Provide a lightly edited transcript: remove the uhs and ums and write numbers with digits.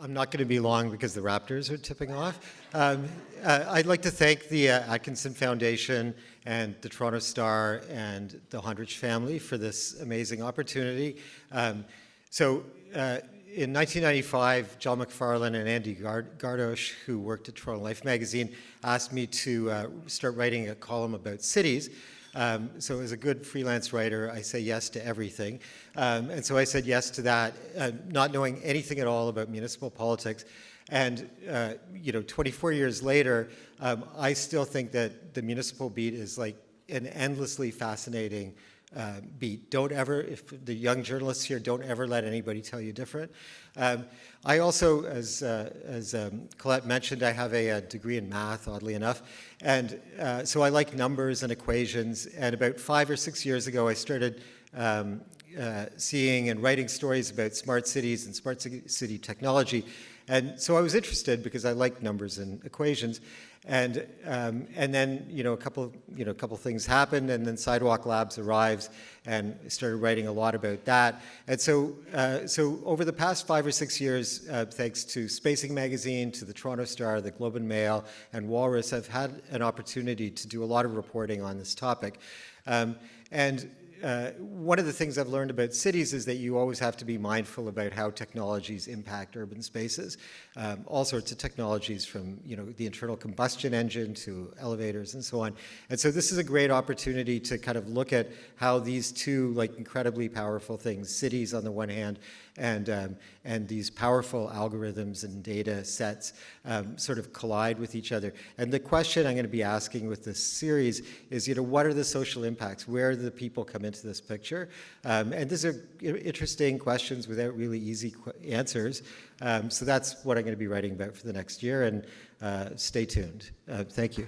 I'm not going to be long because the Raptors are tipping off. I'd like to thank the Atkinson Foundation and the Toronto Star and the Hondrich family for this amazing opportunity. In 1995, John McFarlane and Andy Gardosh, who worked at Toronto Life magazine, asked me to start writing a column about cities. So as a good freelance writer, I say yes to everything. And so I said yes to that, not knowing anything at all about municipal politics. And 24 years later, I still think that the municipal beat is like an endlessly fascinating beat. Don't ever, if the young journalists here, don't ever let anybody tell you different. I also, as Colette mentioned, I have a degree in math, oddly enough, and so I like numbers and equations, and about 5 or 6 years ago I started seeing and writing stories about smart cities and smart city technology, and so I was interested because I like numbers and equations. And then a couple things happened, and then Sidewalk Labs arrives, and I started writing a lot about that. And so over the past 5 or 6 years, thanks to Spacing Magazine, to the Toronto Star, the Globe and Mail, and Walrus, I've had an opportunity to do a lot of reporting on this topic. One of the things I've learned about cities is that you always have to be mindful about how technologies impact urban spaces. All sorts of technologies, from the internal combustion engine to elevators and so on. And so this is a great opportunity to kind of look at how these two incredibly powerful things, cities on the one hand, and these powerful algorithms and data sets sort of collide with each other. And the question I'm going to be asking with this series is, what are the social impacts? Where do the people come into this picture? And these are interesting questions without really easy answers. So that's what I'm going to be writing about for the next year, and stay tuned. Thank you.